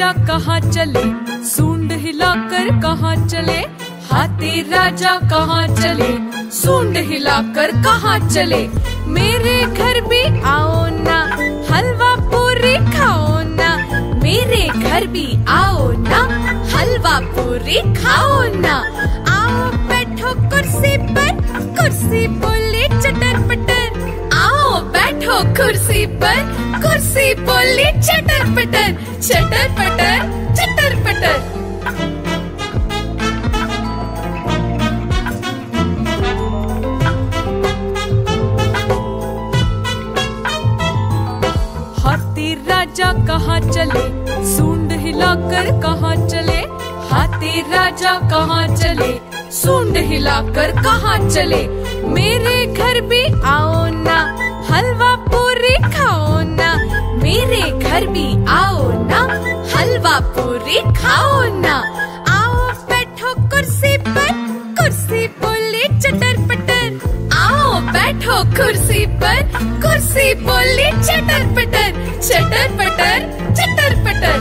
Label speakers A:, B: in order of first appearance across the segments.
A: राजा कहाँ चले, सूंड हिलाकर कहाँ चले। हाथी राजा कहाँ चले, सूंड हिलाकर कहाँ चले। मेरे घर भी आओ ना, हलवा पूरी खाओ ना। मेरे घर भी आओ ना, हलवा पूरी खाओ ना। आओ बैठो कुर्सी पर, कुर्सी बोली चटर पटर। आओ बैठो कुर्सी पर, कुर्सी बोली चटर पटर। चटर पटर चटर पटर। हाथी राजा कहाँ चले, सूंड हिलाकर कहाँ चले। हाथी राजा कहाँ चले, सूंड हिलाकर कहाँ चले। मेरे घर भी आओ ना, हलवा पूरी खाओ ना। मेरे घर भी आओ ना, हलवा पूरी खाओ ना। आओ बैठो कुर्सी पर, कुर्सी बोली चटर पटर। आओ बैठो कुर्सी पर, कुर्सी बोली चटर पटर। चटर पटर चटर पटर।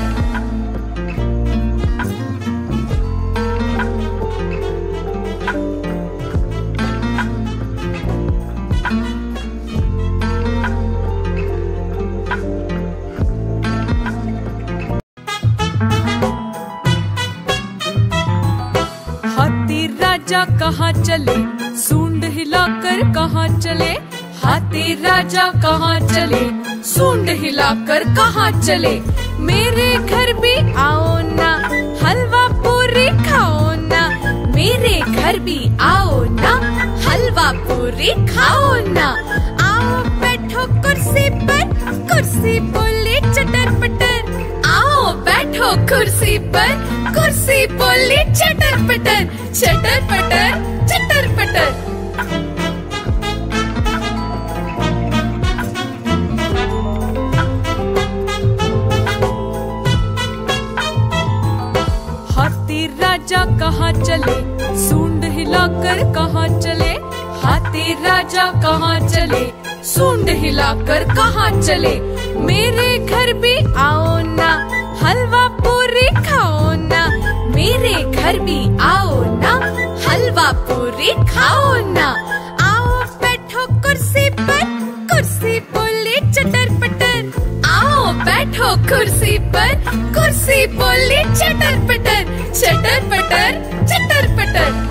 A: हाथी राजा कहाँ चले, सूंड हिलाकर कहाँ चले। हाथी राजा कहाँ चले, सूंड हिलाकर कहाँ चले। मेरे घर भी आओ ना, हलवा पूरी खाओ ना। मेरे घर भी आओ ना, हलवा पूरी खाओ ना। आओ बैठो कुर्सी पर, कुर्सी बोली चटर पटर। आओ बैठो कुर्सी पर, कुर्सी बोली चटर पटर। चटर पटर चटर पटर। हाथी राजा कहाँ चले, सूंड हिलाकर कहाँ चले। हाथी राजा कहाँ चले, सूंड हिलाकर कहाँ चले। मेरे घर भी आओ ना, हलवा पूरी खाओ ना। मेरे घर भी आओ ना, हलवा पूरी खाओ ना। आओ बैठो कुर्सी पर, कुर्सी बोली चटर पटर। आओ बैठो कुर्सी पर, कुर्सी बोली चटर पटर। चटर पटर चटर पटर।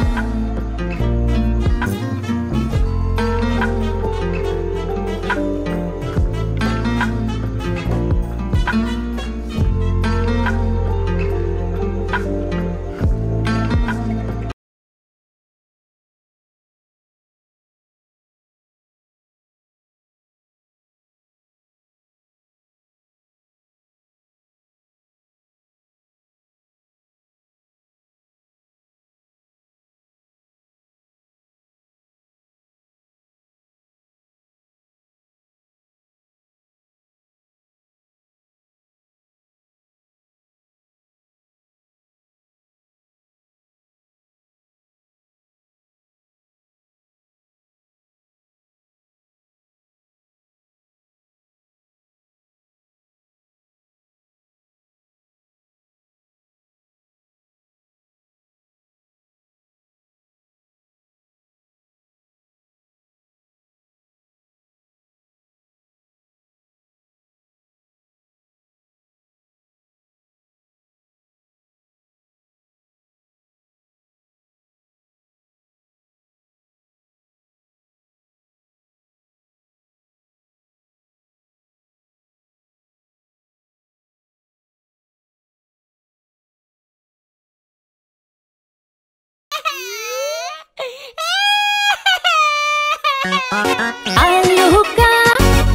B: आलू का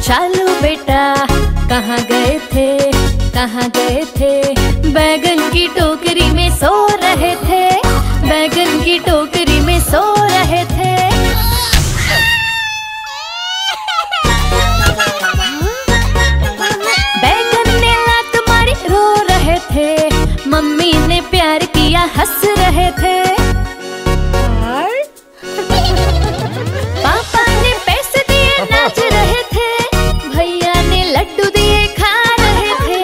B: चालू बेटा, कहाँ गए थे, कहाँ गए थे। बैगन की टोकरी में सो रहे थे, बैगन की टोकरी में सो रहे थे। बैगन ने लात मारी रो रहे थे, मम्मी ने प्यार किया हंस रहे थे। पापा ने पैसे दिए नाच रहे थे, भैया ने लड्डू दिए खा रहे थे।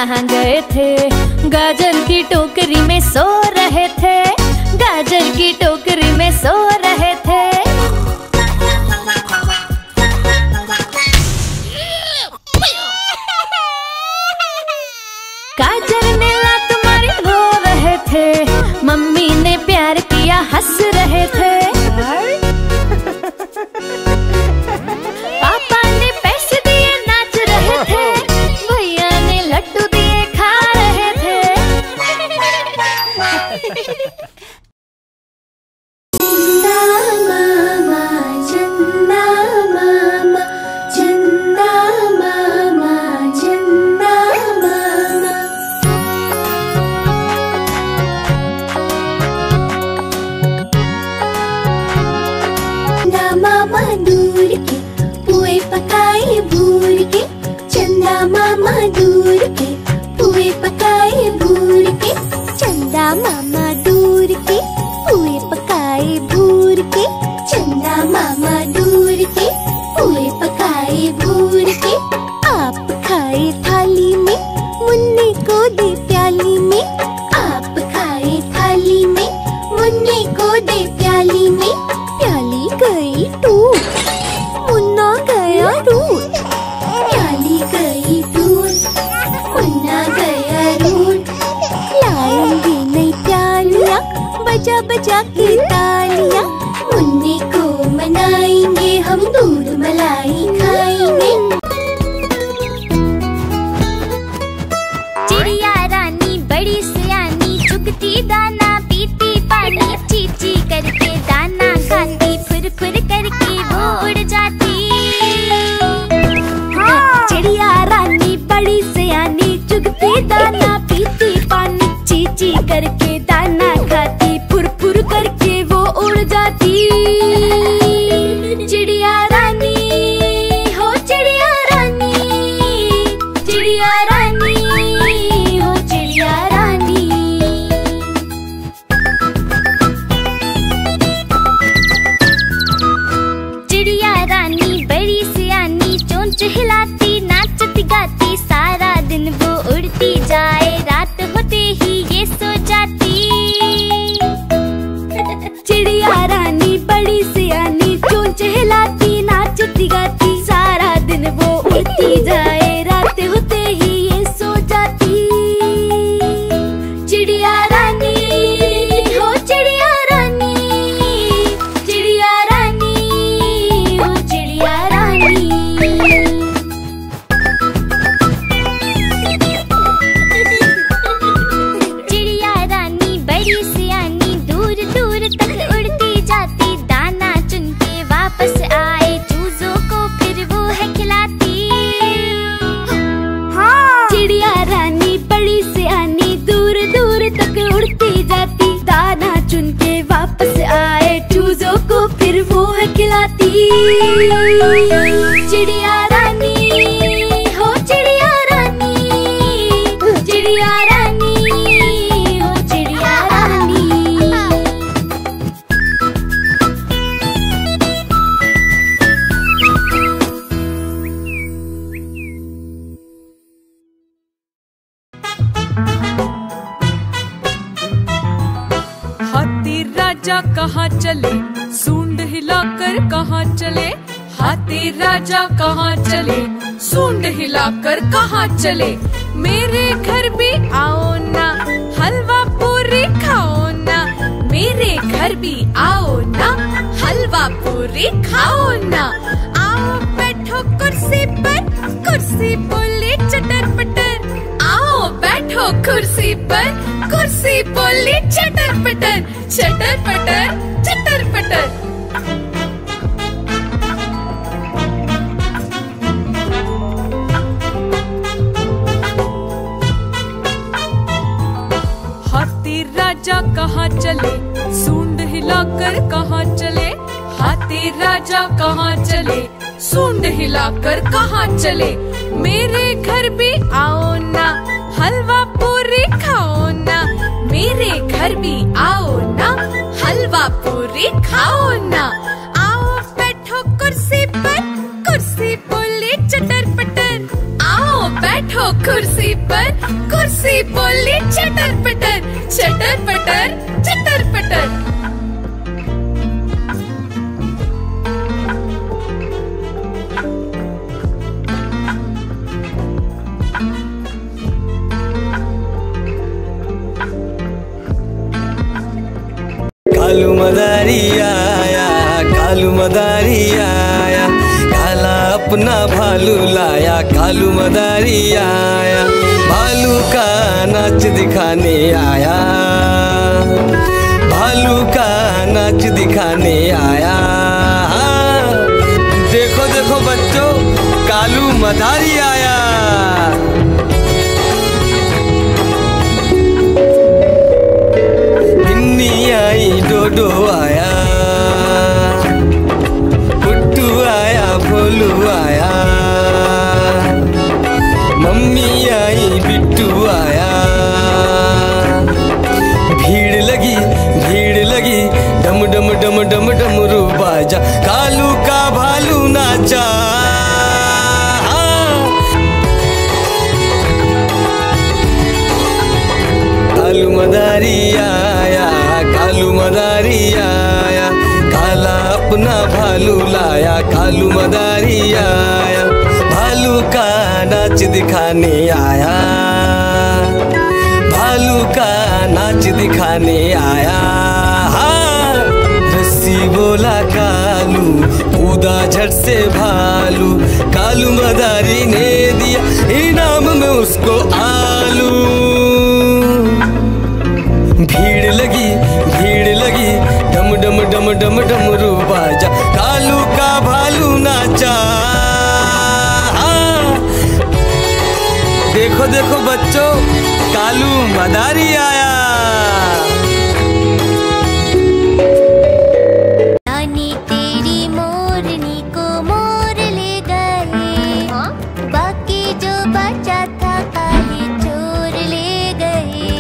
B: कहाँ गए थे? गाजर की टोकरी में सो रहे थे, गाजर की टोकरी में सो रहे थे। गाजर ने लात मारी रो रहे थे, मम्मी ने प्यार किया हंस रहे थे। पापा ने पैसे दिए नाच रहे थे, भैया ने लड्डू दिए खा रहे थे। चंदा मामा, चंदा मामा, चंदा मामा, चंदा मामा दूर के पुए पकाए भूर के, चंदा मामा दूर के पुए पकाए भूर के, चंदा मामा दूर के पुए पकाए भूर के, चंदा मामा दूर के पुए पकाए भूर के। आप खाए थाली में, मुन्ने को दे प्याली में, आप खाए थाली में, मुन्ने को दे प्याली में। प्याली गई टूट, मुन्ना गया रूठ, प्याली गई टूट, मुन्ना गया रूठ। लाएंगे नई प्यालियाँ, बजा बजा के तालियाँ, मुन्ने को मनाएंगे हम, दूध मलाई खाएंगे। चिड़िया रानी बड़ी सियानी, चुगती दाना पीती पानी, चीची करके दाना खाती, फुर फुर करके वो उड़ जाती। चिड़िया रानी बड़ी सियानी, चुगती दाना पीती पानी, चीची करके दाना खाती, फुर फुर करके वो उड़ जाती। चिड़िया रानी हो चिड़िया रानी, चिड़िया रानी हो चिड़िया रानी। चिड़िया रानी बड़ी सियानी, चोंच हिलाती नाचती गाती, सारा दिन वो उड़ती जाए, रात होते ही ये सो जाती। चिड़िया रानी बड़ी सियानी, चोंच हिलाती नाचती गाती, सारा दिन वो उड़ती जाए, रात होते ही ये सो जाती। चिड़िया रानी हो चिड़िया रानी, चिड़िया रानी हो चिड़िया रानी। चिड़िया रानी बड़ी सियानी, दूर दूर तक उड़ती जाती, दाना चुन के वापस आए, चूजों को फिर वो है खिलाती। चिड़िया रानी बड़ी सियानी, दूर दूर तक उड़ती जाती, दाना चुन के वापस आए, चूजों को फिर वो है खिलाती। चिड़िया रानी हो चिड़िया रानी, चिड़िया रानी हो चिड़िया रानी।
A: हाथी राजा कहाँ चले, सूंड हिलाकर कहाँ चले, हाथी राजा कहाँ चले, सूंड हिलाकर कहाँ चले। मेरे घर भी आओ ना, हलवा पूरी खाओ ना, मेरे घर भी आओ ना, हलवा पूरी खाओ ना। आओ बैठो कुर्सी पर, कुर्सी बोले चटर पटर, आओ बैठो कुर्सी पर, कुर्सी बोली चटर पटर, चटर पटर चटर पटर। हाथी राजा कहाँ चले, सूंड हिलाकर कहाँ चले, हाथी राजा कहाँ चले, सूंड हिलाकर कहाँ चले। मेरे घर भी आओ ना, हलवा पूरी खाओ ना, मेरे घर भी आओ ना, हलवा पूरी खाओ ना। आओ बैठो कुर्सी पर, कुर्सी बोले चटर पटर, आओ बैठो बैठो कुर्सी पर, कुर्सी बोली चटर पटर, चटर पटर, चटर पटर।
C: कालू मदारी आया, कालू मदारी आया, काला अपना भालू लाया, कालू मदारी आया, भालू का नाच दिखाने आया, भालू का नाच दिखाने आया। देखो देखो बच्चों, कालू मदारी आया। डोडो आया, पुट्टू आया, भोलू आया, मम्मी आई, बिट्टू आया। भीड़ लगी, डम डम डम डम डमरू बाजा, कालू का भालू नाचा। कालू मदारी आया, कालू मदारी आया, काला अपना भालू लाया, कालू मदारी आया, भालू का नाच दिखाने आया, भालू का नाच दिखाने आया। रस्सी बोला कालू, कूदा झट से भालू, कालू मदारी ने दिया इनाम में उसको आलू। भीड़ लगी, डम डम डम डम डमरू बाजा, कालू का भालू नाचा। देखो देखो बच्चों, कालू मदारी आया।
B: नानी तेरी मोरनी को मोर ले गए, बाकी जो बचा था काले चोर ले गए।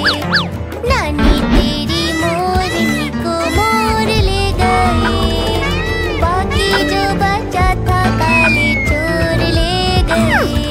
B: नानी तेरी मोरनी को मोर ले गए, बाकी जो बचा था काले चोर ले गए।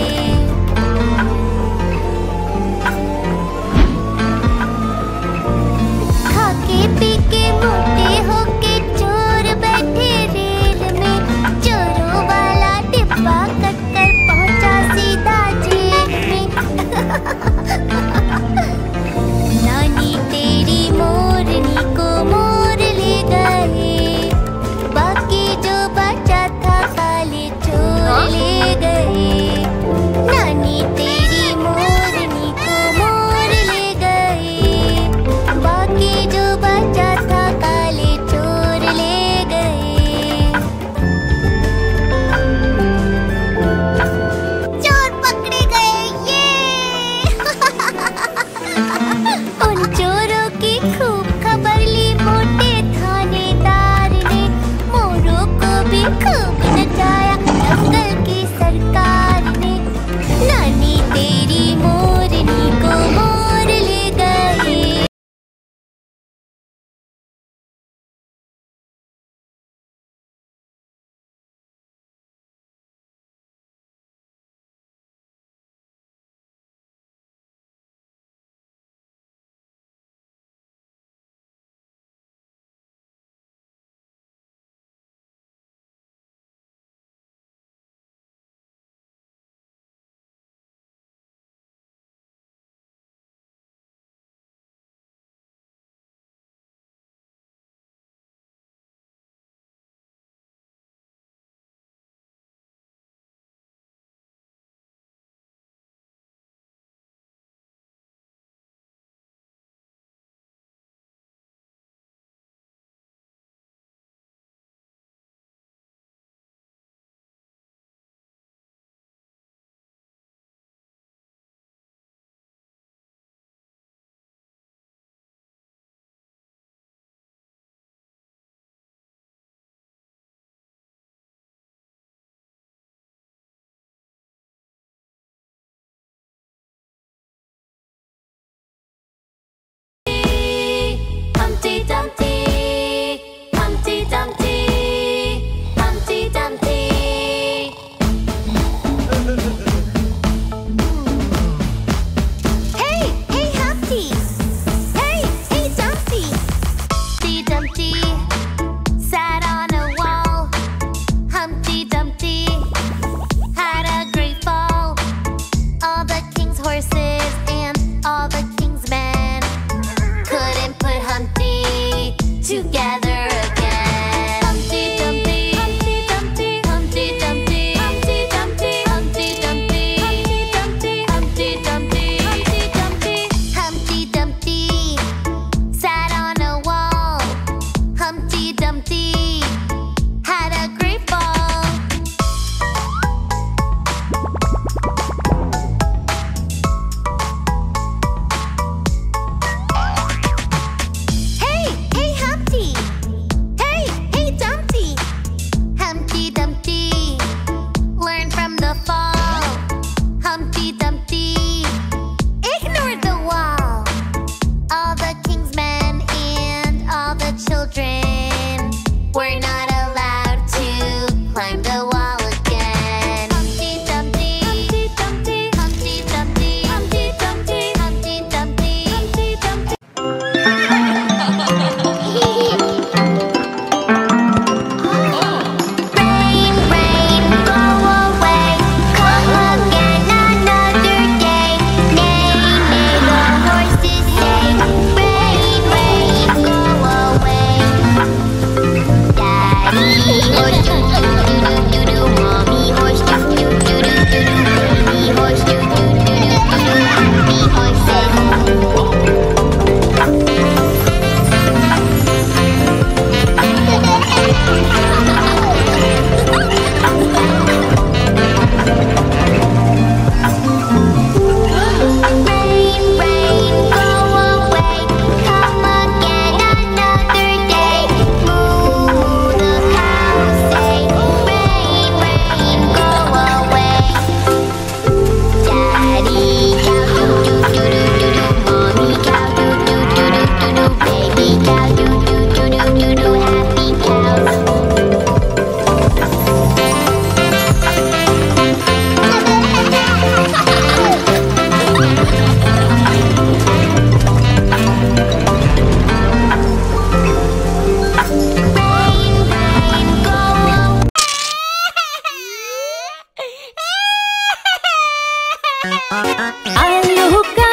B: आलू का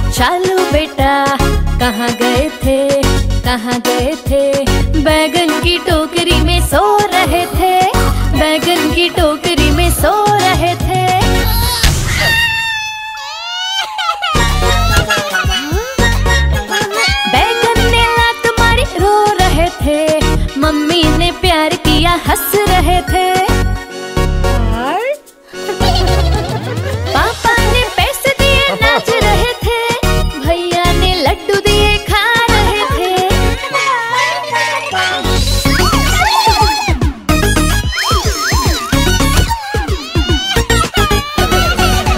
B: चालू बेटा कहाँ गए थे, कहाँ गए थे? बैगन की टोकरी में सो रहे थे, बैगन की टोकरी में सो रहे थे। बैगन ने लात मारी रो रहे थे, मम्मी ने प्यार किया हंस रहे थे। पापा ने पैसे दिए नाच रहे थे, भैया ने लड्डू दिए खा रहे थे।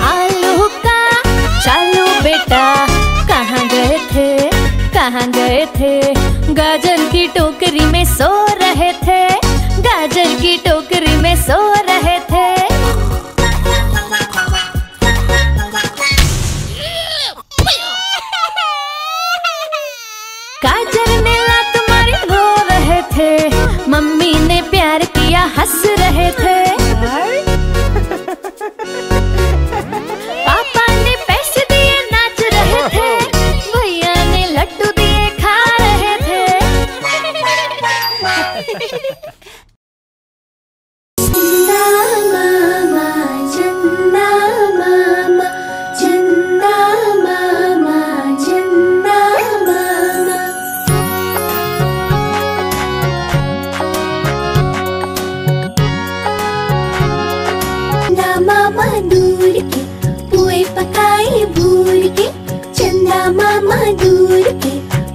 B: आलू का चालू बेटा कहाँ गए थे, कहाँ गए थे? गाजर की टोकरी में सो रहे थे, गाजर की टोकरी में सो रहे थे। गाजर ने लात मारी रो रहे थे, मम्मी ने प्यार किया हंस रहे थे। पापा ने पैसे दिए नाच रहे थे, भैया ने लड्डू दिए खा रहे थे। चंदा मामा, चंदा मामा, चंदा मामा, चंदा मामा दूर के पुए पकाए भूर के, चंदा मामा दूर के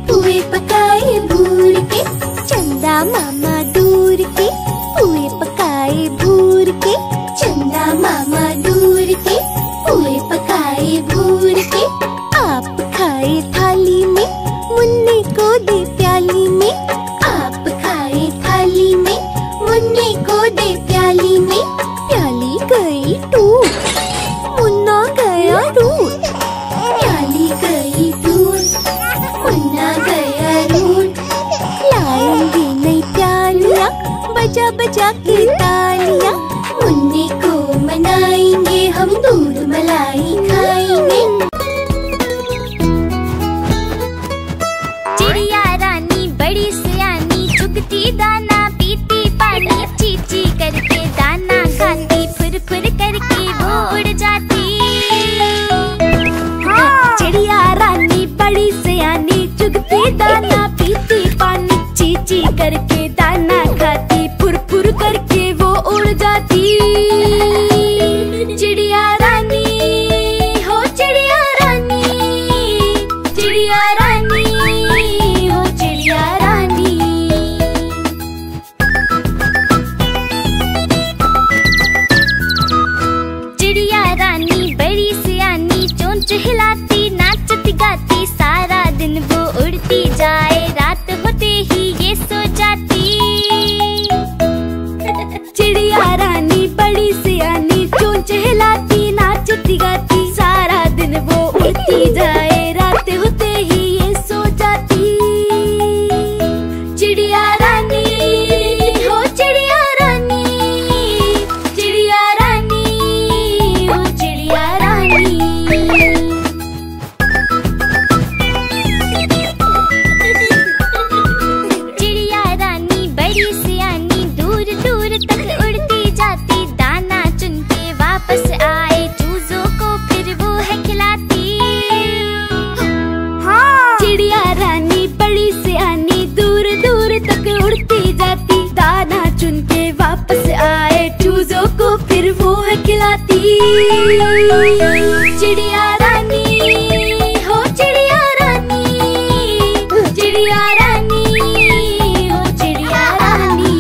B: पुए पकाए भूर के, चंदा मामा दूर के पुए पकाए भूर के, चंदा मामा दूर के पुए पकाए भूर के। आप खाए थाली में, मुन्ने को दे प्याली में, आप खाए थाली में, मुन्ने को दे प्याली में। प्याली गई टूट, मुन्ना गया रूट, प्याली गई टूट, मुन्ना गया रूट। लाएंगे नई प्यालियाँ बजा बजा के तालियाँ, मुन्ने को मनाएंगे हम, दूध मलाई खाएंगे। चिड़िया रानी बड़ी सियानी, चुगती दाना पीती पानी, चीची करके दाना खाती, फुर फुर करके वो उड़ जाती। चिड़िया रानी बड़ी सियानी, चुगती दाना पीती पानी, चीची करके दाना खाती, फुर फुर करके वो उड़ जाती। चिड़िया रानी हो चिड़िया रानी, चिड़िया रानी हो चिड़िया रानी। चिड़िया रानी बड़ी सियानी, चोंच हिलाती नाचती गाती, सारा दिन वो उड़ती जाए, रात होते ही ये सो जाती। चिड़िया रानी बड़ी सियानी, चोंच हिलाती नाचती गाती, सारा दिन वो उड़ती जाए, रात होते ही ये सो जाती। चिड़िया रानी हो चिड़िया रानी, चिड़िया रानी हो चिड़िया रानी। चिड़िया रानी बड़ी सियानी, दूर दूर तक उड़ती जाती, दाना चुन के वापस आए, चूजों को फिर वो है खिलाती। चिड़िया रानी बड़ी सियानी, दूर दूर तक उड़ती जाती, दाना चुन के वापस आए, चूजों को फिर वो है खिलाती। चिड़िया रानी हो चिड़िया रानी, चिड़िया रानी हो चिड़िया रानी।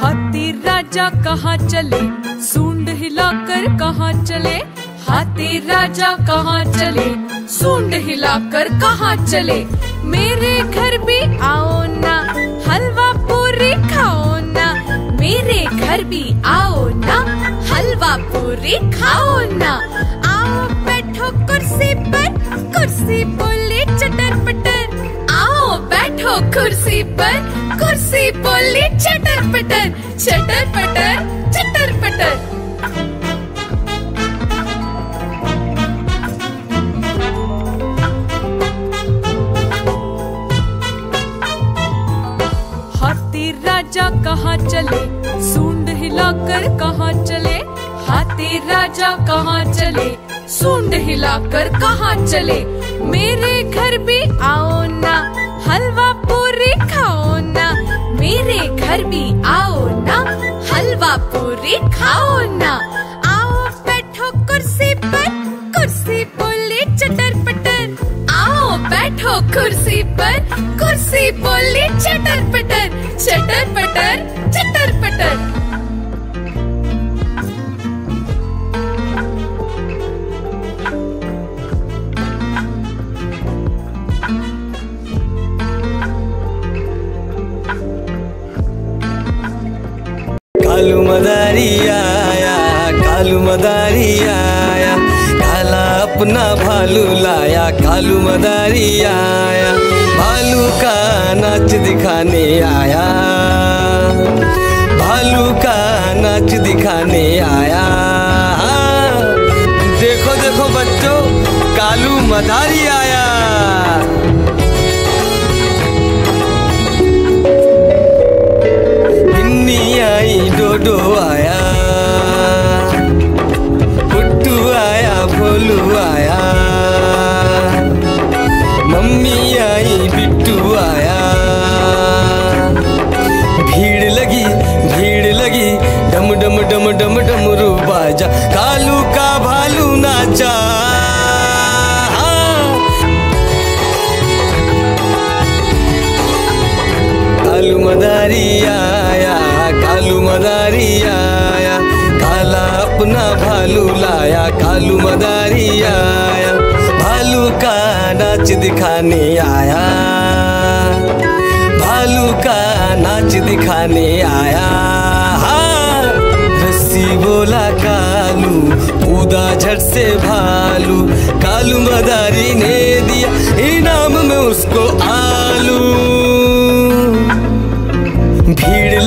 A: हाथी राजा कहाँ चले, सूंड हिलाकर कहाँ चले? हाथी राजा कहाँ चले, सूंड हिलाकर कहाँ चले? मेरे घर भी आओ ना, हलवा पूरी खाओ ना, मेरे घर भी आओ ना, हलवा पूरी खाओ ना। आओ कुर्सी बोली चटर पटर। आओ बैठो कुर्सी पर, कुर्सी बोली चटर पटर, चटर पटर चटर पटर। हाथी राजा कहाँ चले, सूंड हिलाकर कहाँ चले। हाथी राजा कहाँ चले, सूंड हिलाकर कहाँ चले। मेरे घर भी आओ ना, हलवा पूरी खाओ ना। मेरे घर भी आओ ना, हलवा पूरी खाओ ना। आओ बैठो कुर्सी पर, कुर्सी बोली चटर पटर। आओ बैठो कुर्सी पर, कुर्सी बोली चटर पटर, चटर पटर चटर पटर।
C: कालू मदारी आया, कालू मदारी आया, काला अपना भालू लाया। कालू मदारी आया, भालू का नाच दिखाने आया, भालू का नाच दिखाने आया। देखो देखो बच्चों, कालू मदारी आया। डोडो आया, पुट्टू आया, भोलू आया, मम्मी आई, बिट्टू आया। भीड़ लगी, डम डम डम डम डमरू बाजा। कालू का भालू नाचा। कालू मदारी आया, कालू मदारी आया, काला अपना भालू लाया। कालू मदारी आया, भालू का नाच दिखाने आया, भालू का नाच दिखाने आया। रस्सी बोला कालू, कूदा झट से भालू। कालू मदारी ने दिया इनाम में उसको आलू। भीड़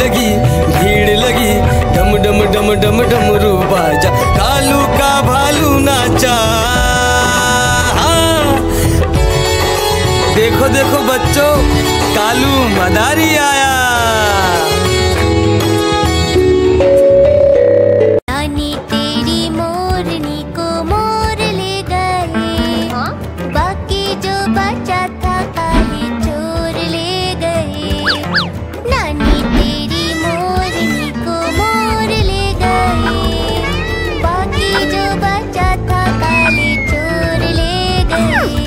C: लगी, डम डम डम डम डमरू बाजा। कालू का भालू नाचा। देखो देखो बच्चों, कालू मदारी आया।
B: नानी तेरी मोरनी को मोर ले गए, बाकी जो बचा था काले चोर ले गए। नानी तेरी मोरनी को मोर ले गए, बाकी जो बचा था काले चोर ले गए।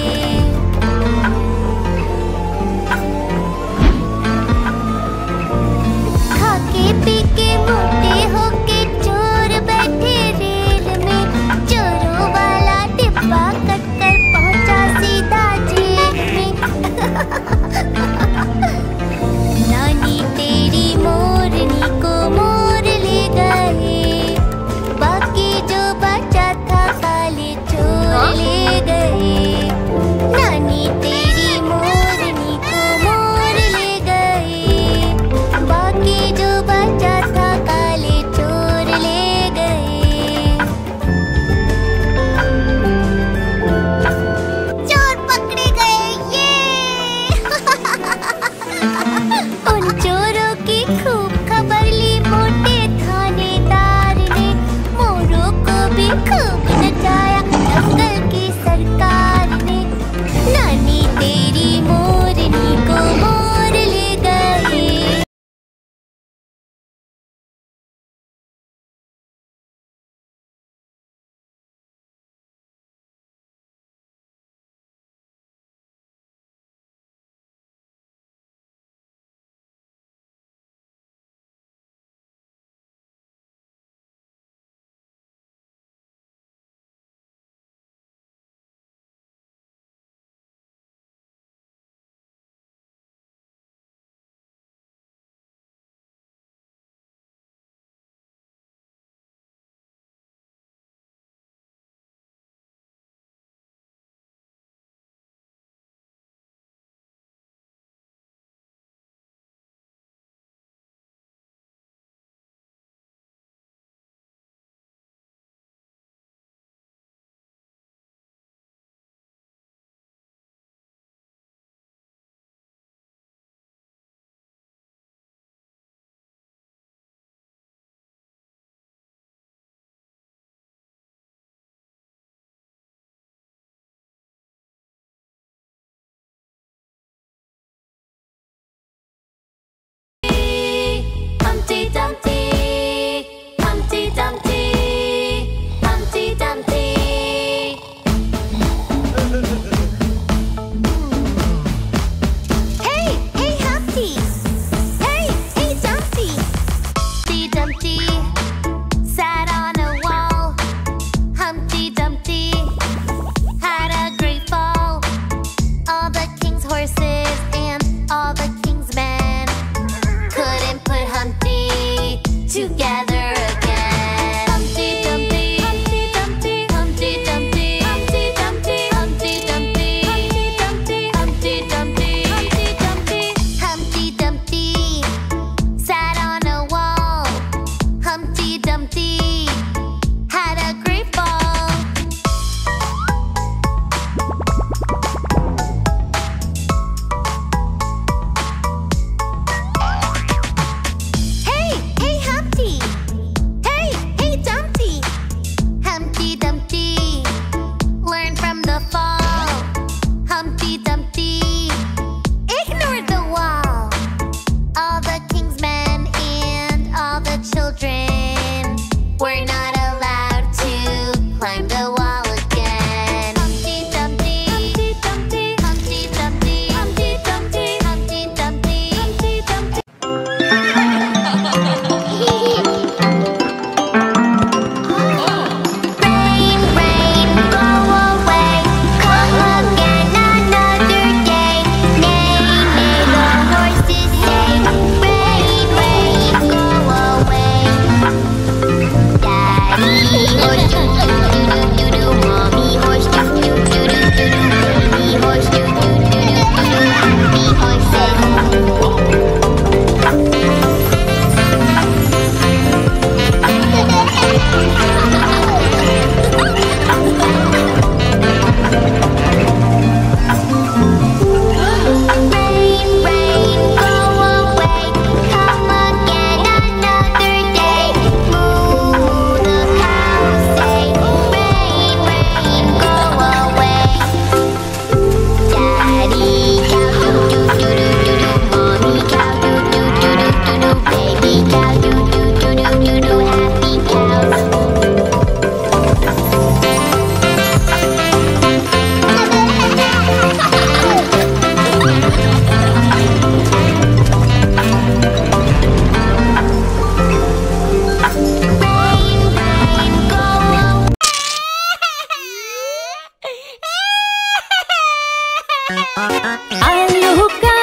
B: आलू का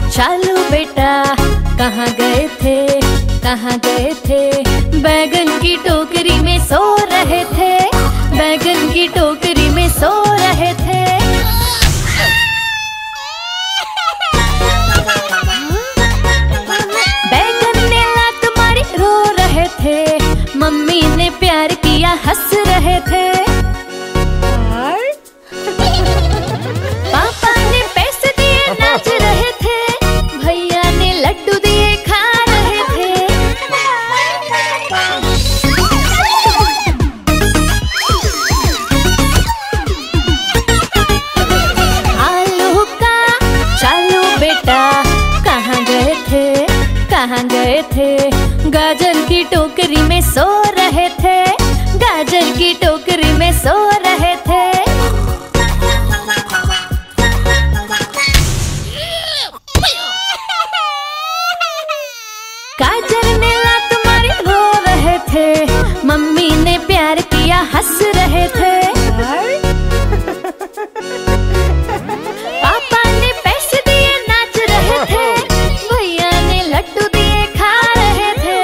B: चालू बेटा कहाँ गए थे, कहाँ गए थे? बैगन की टोकरी में सो रहे थे, बैगन की टोकरी में सो रहे थे। बैगन ने लात मारी रो रहे थे, मम्मी ने प्यार किया हंस रहे थे। पापा ने पैसे दिए नाच रहे थे, भैया ने लड्डू दिए खा रहे थे। आलू का चालू बेटा कहाँ गए थे, कहाँ गए थे? गाजर की टोकरी में सो रहे थे, गाजर की टोकरी में सो रहे थे। गाजर ने लात मारी रो रहे थे, मम्मी ने प्यार किया हंस रहे थे। पापा ने पैसे दिए नाच रहे थे, भैया ने लड्डू दिए खा रहे थे।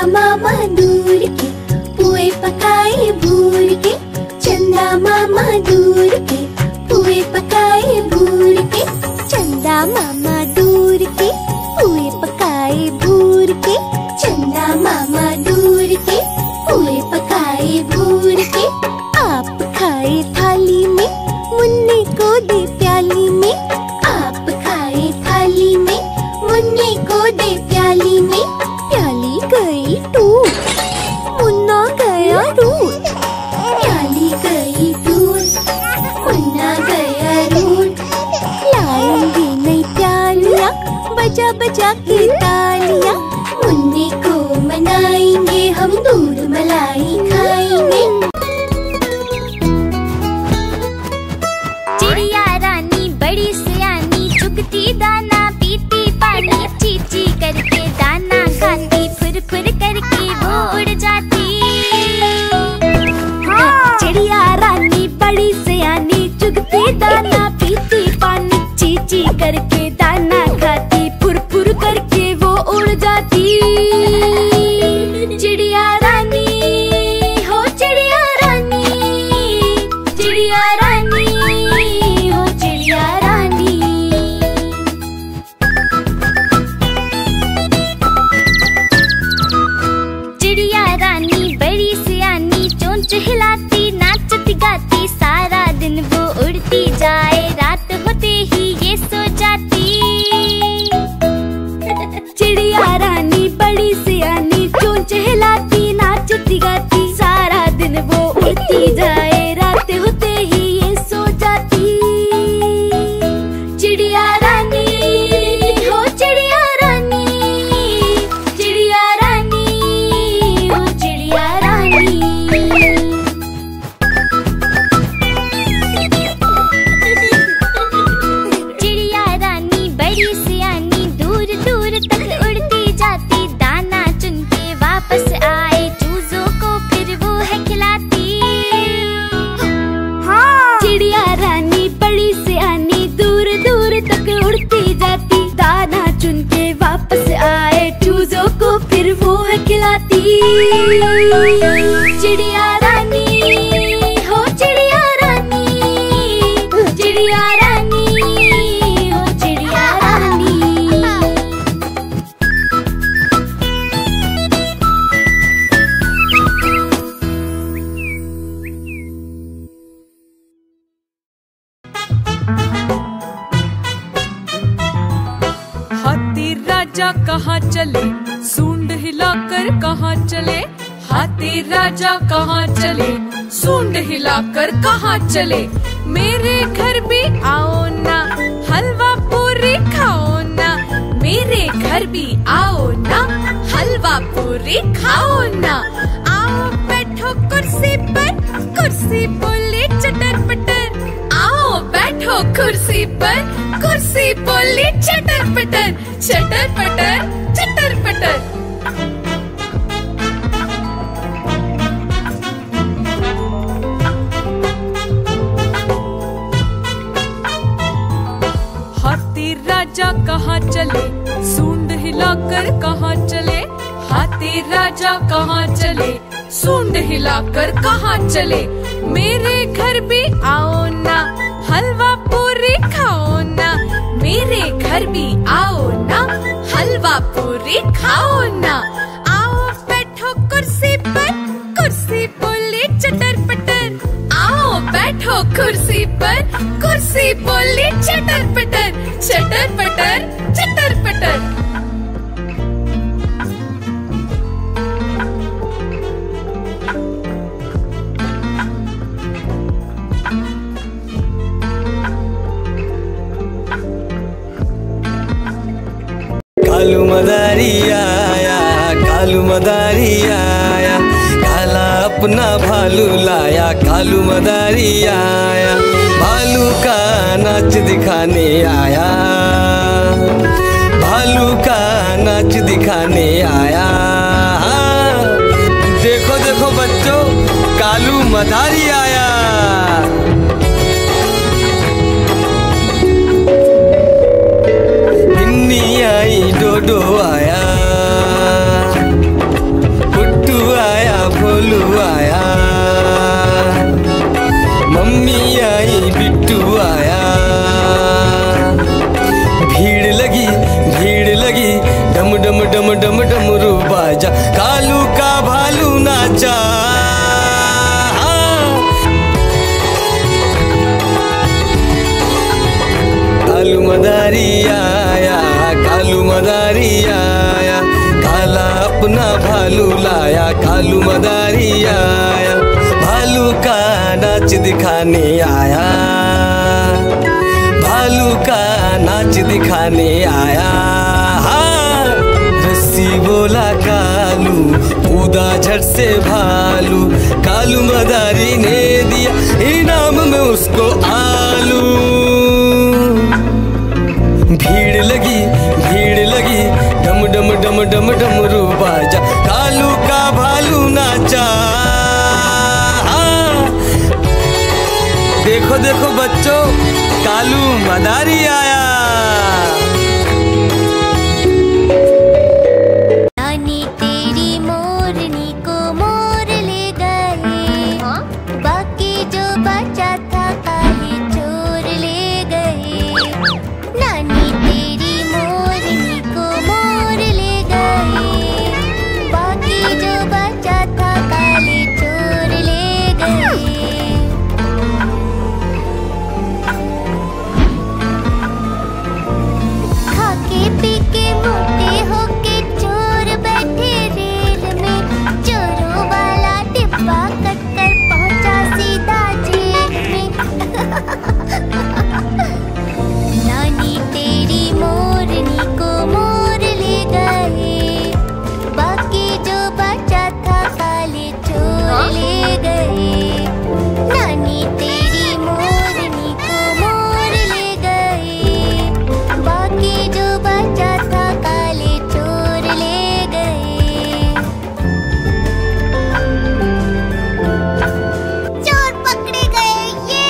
D: मामा दूर के पुए पकाए भूर के, चंदा मामा दूर के पुए पकाए भूर के, चंदा मामा दूर के पुए पकाए भूर के, चंदा मामा दूर के पुए पकाए भूर के। आप खाए थाली में, मुन्ने को दे प्याली में, आप खाए थाली में, मुन्ने को दे प्याली में। प्याली गई टूट, मुन्ना गया रूट, प्याली गई टूट, मुन्ना गया रूट। लाएंगे नई प्यालियाँ बजा बजा के तालियाँ, मुन्ने को मनाएंगे हम दूध मलाई खाएंगे।
E: चिड़िया रानी बड़ी सियानी, चुगती दाना पीती पानी, चीची करके दाना खाती, फुर फुर करके वो उड़ जाती। चिड़िया रानी बड़ी सियानी, चुगती दाना पीती पानी, चीची करके दाना खाती, फुर फुर करके वो उड़ जाती। चिड़िया रानी हो चिड़िया रानी, चिड़िया रानी हो चिड़िया रानी। चिड़िया रानी बड़ी सियानी, चोंच हिलाती नाचती गाती, सारा दिन वो उड़ती जाए, रात होते ही ये सो जाती। चिड़िया रानी बड़ी सियानी, चोंच हिलाती नाचती गाती, सारा दिन वो उड़ती जाए, रात होते ही ये सो जाती। चिड़िया रानी हो चिड़िया रानी, चिड़िया रानी हो चिड़िया रानी। चिड़िया रानी बड़ी सियानी, दूर दूर तक उड़ती जाती, दाना चुन के वापस आए, चूजों को फिर वो है खिलाती। चिड़िया रानी बड़ी सियानी, दूर दूर तक उड़ती जाती, दाना चुन के वापस आए, चूजों को फिर वो है खिलाती। चिड़िया रानी हो चिड़िया रानी, चिड़िया रानी हो चिड़िया रानी।
A: हाथी राजा कहाँ चले, सूंड हिलाकर कहाँ चले? हाथी राजा कहाँ चले, सूंड हिलाकर कहाँ चले? मेरे घर भी आओ ना, हलवा पूरी खाओ ना, मेरे घर भी आओ ना, हलवा पूरी खाओ ना। आओ बेटा कुर्सी बोली चटर पटर, आओ बैठो कुर्सी पर, कुर्सी बोली चटर पटर, चटर पटर चटर पटर। हाथी राजा कहाँ चले, सूंड हिलाकर कहाँ चले, हाथी राजा कहाँ चले, सूंड हिलाकर कहाँ चले। मेरे घर भी आओ ना, हलवा पूरी खाओ ना, मेरे घर भी आओ ना, हलवा पूरी खाओ ना। आओ बैठो कुर्सी पर, कुर्सी बोली चटर पटर, आओ बैठो कुर्सी पर, कुर्सी बोली चटर पटर, चटर पटर चटर पटर।
C: कालू मदारी आया, कालू मदारी आया, काला अपना भालू लाया, कालू मदारी आया, भालू का नाच दिखाने आया, भालू का नाच दिखाने आया। देखो देखो बच्चों, कालू मदारी आया। आई डोडो आया, पुट्टू आया, भोलू आया, मम्मी आई, बिट्टू आया। भीड़ लगी, भीड़ लगी, डम डम डम डम डमरू बाजा, कालू का भालू नाचा। कालू मदारी आया, कालू मदारी आया, काला अपना भालू लाया, कालू मदारी आया, भालू का नाच दिखाने आया, भालू का नाच दिखाने आया। रस्सी बोला कालू, कूदा झट से भालू, कालू मदारी ने दिया इनाम में उसको आलू। भीड़ लगी, भीड़ लगी, डम डम डम डम डमरू बाजा, कालू का भालू नाचा। देखो देखो बच्चों, कालू मदारी आया।
E: नानी तेरी मोरनी को मोर ले गए, बाकी जो बचा था काले चोर ले गए। नानी तेरी मोरनी को मोर ले गए, बाकी जो बचा था काले चोर ले गए। खाके पी के मोटे होके चोर बैठे रेल में, चोरों वाला डिब्बा कट कर पहुंचा सीधा जेल में। नानी तेरी मोरनी को मोर ले गए, बाकी जो बचा था काले चोर ले गए। नानी तेरी मोरनी को मोर ले गए, बाकी जो बचा था काले चोर ले गए। चोर पकड़े गए, ये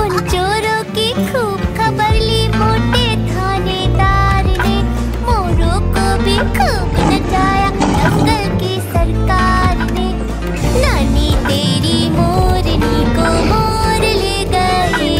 E: उन चोरों की खूब खबर ली मोटे थानेदार ने, मोरों को भी खूब नचाया जंगल की सरकार ने। नानी तेरी मोरनी को मोर ले गए।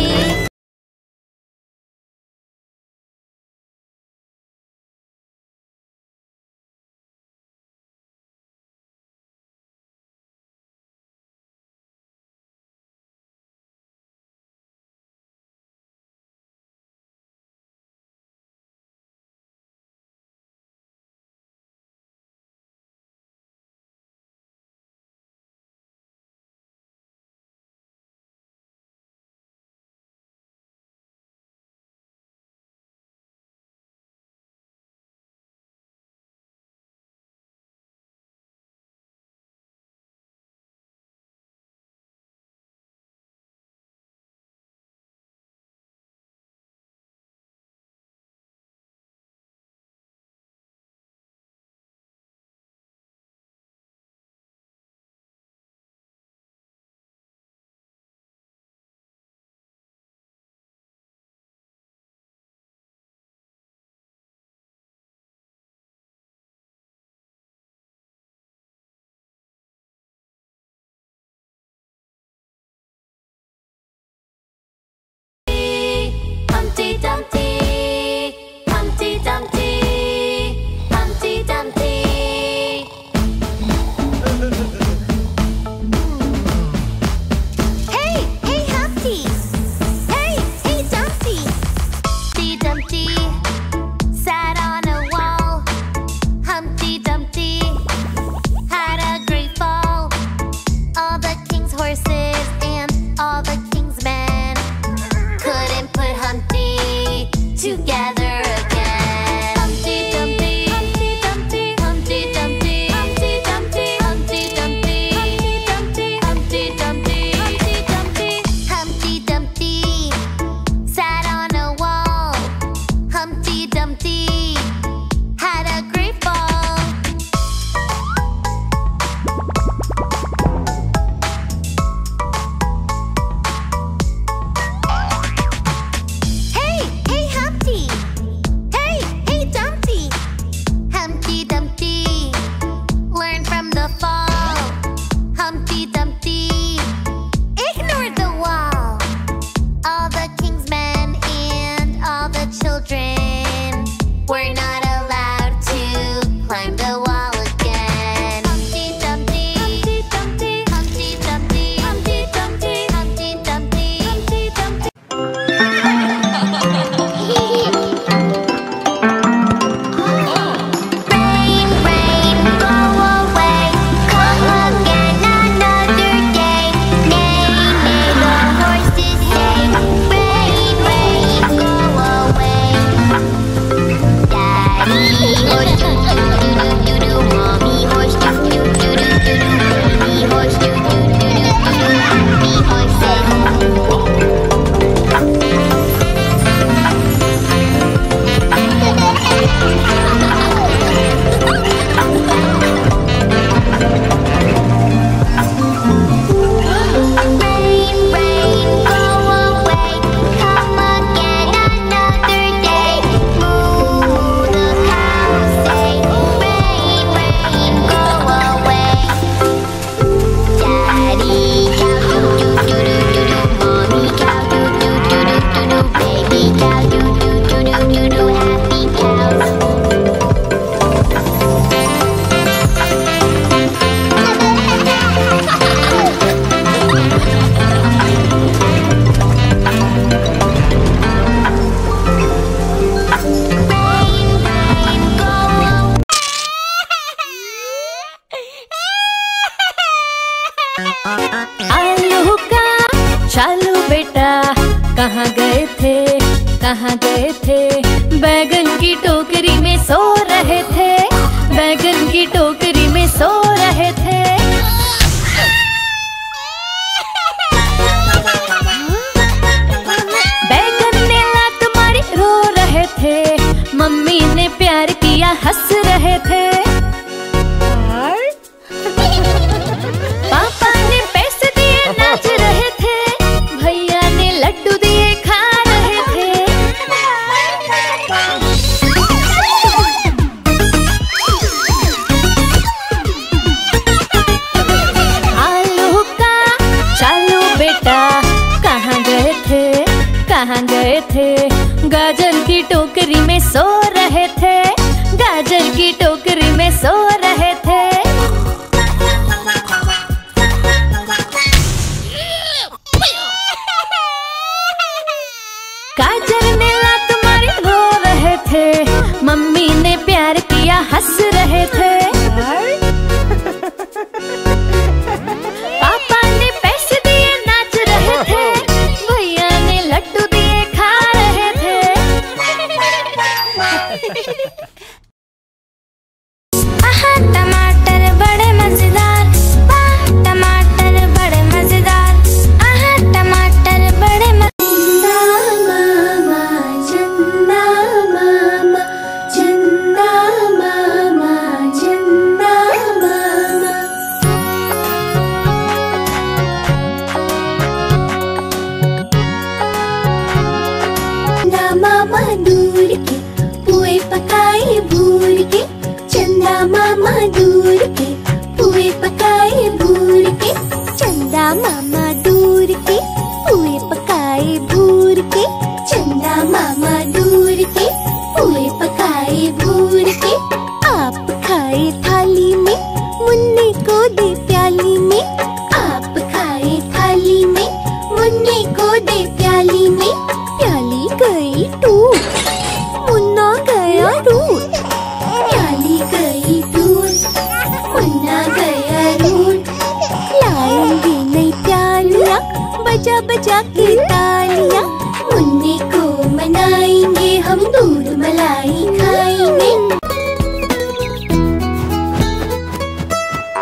B: कहाँ गए थे? बैगन की टोकरी में सो रहे थे, बैगन की टोकरी में सो रहे थे। बैगन ने लात मारी रो रहे थे, मम्मी ने प्यार किया हंस रहे थे। पापा ने पैसे दिए नाच रहे थे, भैया ने लड्डू दिए खा रहे थे। आलू का चालू बेटा कहाँ गए थे? कहाँ गए थे? गाजर की टोकरी में सो रहे थे, गाजर की टोकरी में सो रहे थे। गाजर ने लात मारी रो रहे थे, मम्मी ने प्यार किया हंस रहे थे। पापा ने पैसे दिए नाच रहे थे, भैया ने लड्डू दिए खा रहे थे।
E: आहा टमाटर बड़े मजेदार, वाह टमाटर बड़े मजेदार, आहा टमाटर बड़े
D: मामा दूर के पुए पकाए भूर के, चंदा मामा दूर के पुए पकाए भूर के, चंदा मामा दूर के पुए पकाए भूर के, चंदा मामा दूर के पुए पकाए भूर के। आप खाए थाली में, मुन्ने को दे प्याली में, आप खाए थाली में, मुन्ने को दे प्याली में। प्याली गई टूट, मुन्ना गया रूट, प्याली गई टूट, मुन्ना गया रूट। लाएंगे नई प्यालियाँ बजा बजा के तालियाँ, मुन्ने को मनाएंगे हम, दूध मलाई खाएंगे।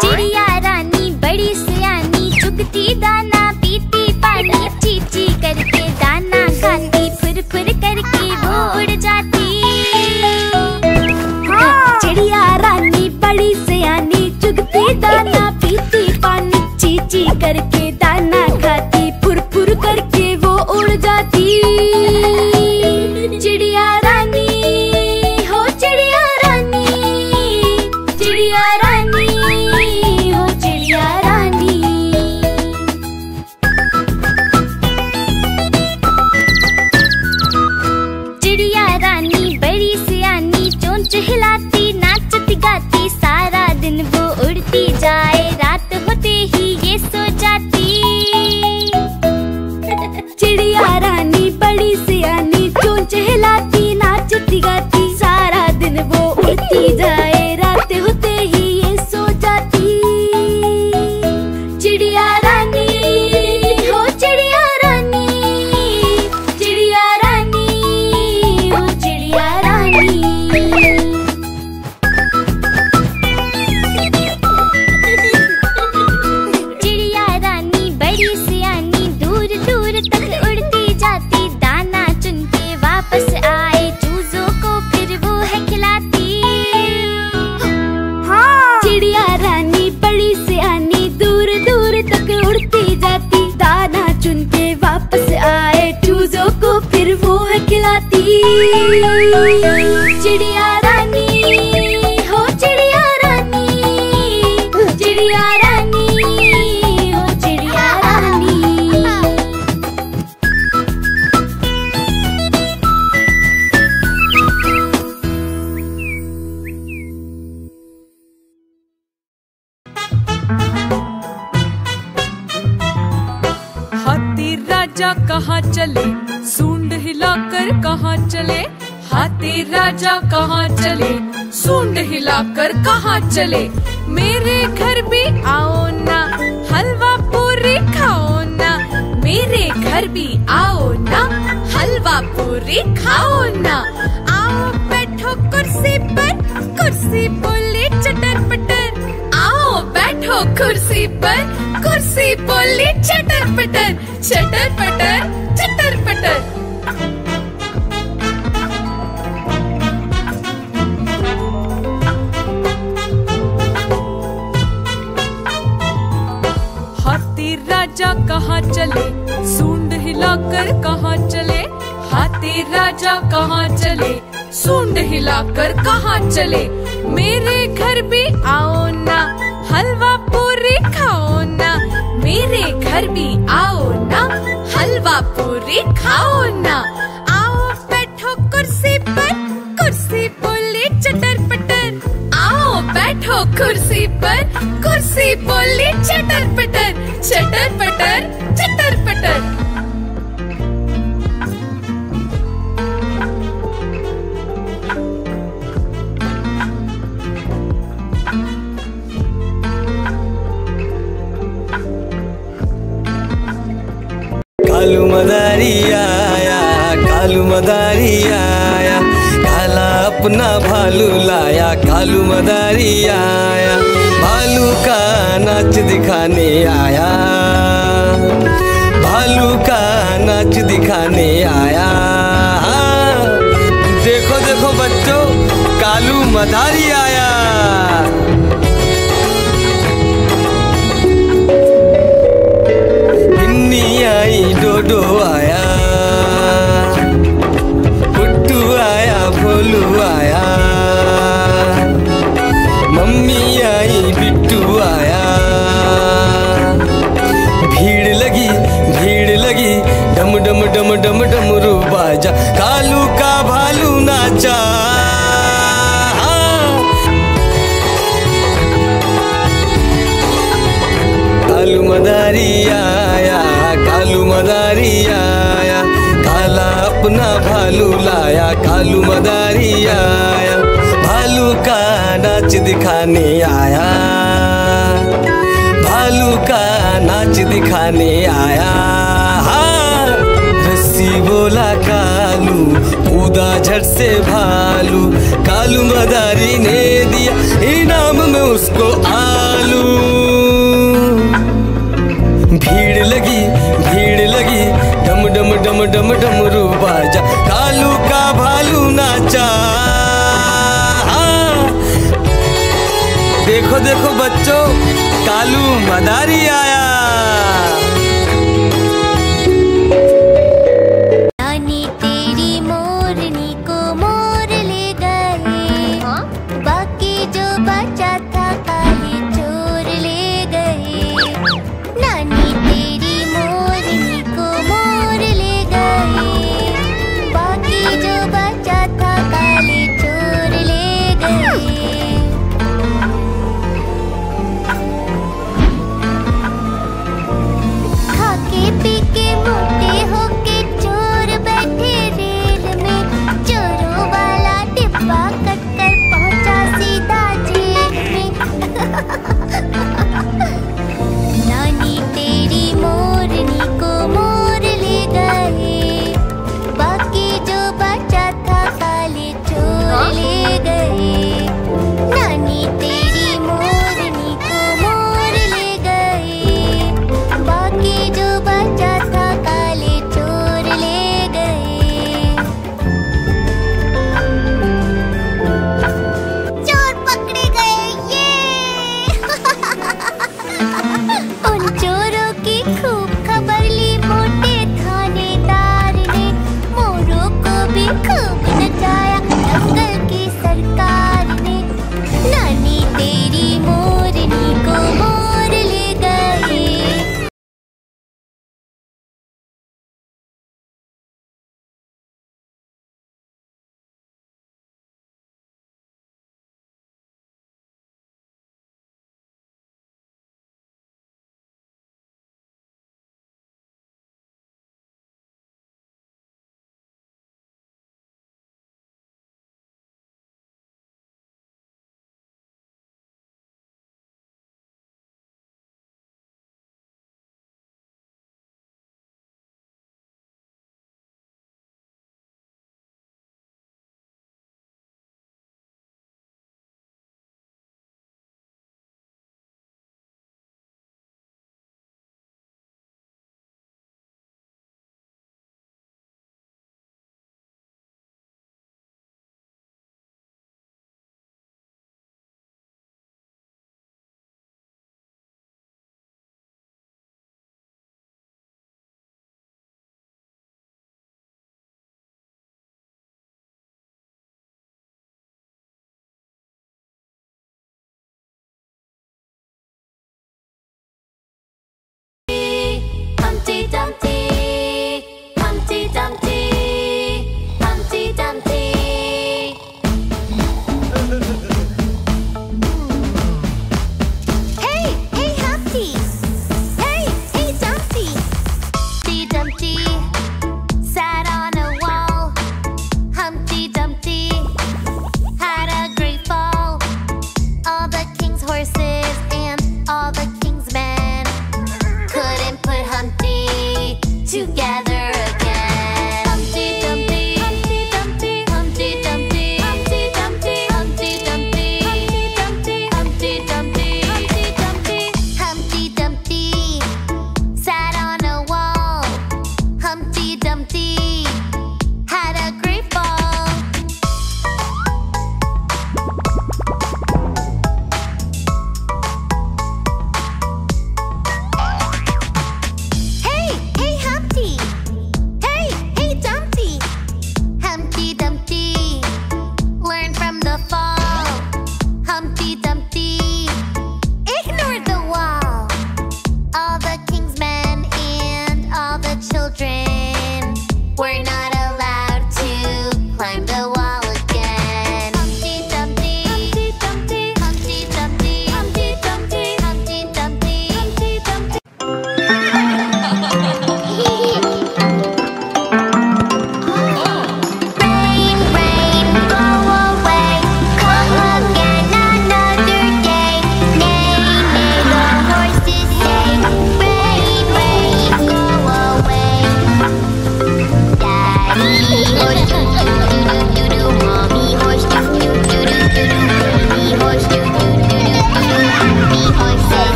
E: चिड़िया रानी बड़ी सयानी, चुगती दाना पीती पानी, चींची करके दाना खाती, फुर फुर करके वो उड़ जाती। चिड़िया रानी बड़ी सयानी, चुगती दाना पीती पानी, चींची करके दाना खाती, फुर फुर करके वो उड़ जाती। चिड़िया रानी हो चिड़िया रानी, चिड़िया रानी हो चिड़िया रानी। चिड़िया रानी बड़ी सयानी, चोंच हिलाती नाचती गाती, सारा दिन वो उड़ती जाए, रात होते ही ये सो जाती। चिड़िया रानी बड़ी सयानी, चोंच हिलाती नाचती गाती, सारा दिन वो उड़ती जाए, रात होते ही ये सो जाती। चिड़िया रानी हो चिड़िया रानी, चिड़िया रानी हो चिड़िया रानी। चिड़िया रानी बड़ी सयानी, दूर दूर तक उड़ती जाती, दाना चुन के वापस आए, चूजों को फिर वो है खिलाती। चिड़िया रानी बड़ी सयानी, दूर दूर तक उड़ती जाती, दाना चुन के वापस आए, चूजों को फिर वो है खिलाती। चिड़िया रानी हो चिड़िया रानी, चिड़िया रानी हो चिड़िया रानी।
A: हाथी राजा कहाँ चले, सूंड हिलाकर कहाँ चले, हाथी राजा कहाँ चले, सूंड हिलाकर कहाँ चले। मेरे घर भी आओ ना, हलवा पूरी खाओ ना, मेरे घर भी आओ ना, हलवा पूरी खाओ ना। आओ बैठो कुर्सी पर, कुर्सी बोली चटर पटर। आओ बैठो कुर्सी पर, कुर्सी बोली चटर पटर। चटर पटर चटर पटर। हाथी राजा कहाँ चले, सूंड हिलाकर कहाँ चले। हाथी राजा कहाँ चले, सूंड हिलाकर कहाँ चले। मेरे घर भी आओ ना, हलवा पूरी खाओ ना। मेरे घर भी आओ ना, हलवा पूरी खाओ ना। आओ बैठो कुर्सी पर, कुर्सी बोली चटर पटर। आओ बैठो कुर्सी पर, कुर्सी बोली चटर पटर। चटर पटर चटर पटर।
C: कालू मदारी आया, कालू मदारी आया, काला अपना भालू लाया। कालू मदारी आया, भालू का नाच दिखाने आया। भालू का नाच दिखाने आया। देखो देखो बच्चों, कालू मदारी आया। आई डोडो आया, पुट्टू आया, भोलू आया। मम्मी आई, बिट्टू आया। भीड़ लगी, भीड़ लगी, डम डम डम डम डमरू बाजा। कालू का भालू नाचा। कालू मदारी आया, कालू मदारी आया, काला अपना भालू लाया। कालू मदारी आया, भालू का नाच दिखाने आया। भालू का नाच दिखाने आया। रस्सी बोला कालू, कूदा झट से भालू। कालू मदारी ने दिया इनाम में उसको आलू। भीड़ लगी, भीड़ लगी, डम डम डम डम डमरू बाजा। कालू का भालू नाचा। देखो देखो बच्चों, कालू मदारी आया।
E: नानी तेरी मोरनी को मोर ले गए। बाकी जो बचा था काले चोर ले गए। नानी तेरी मोरनी को मोर ले गए। बाकी जो बचा था काले चोर ले गए।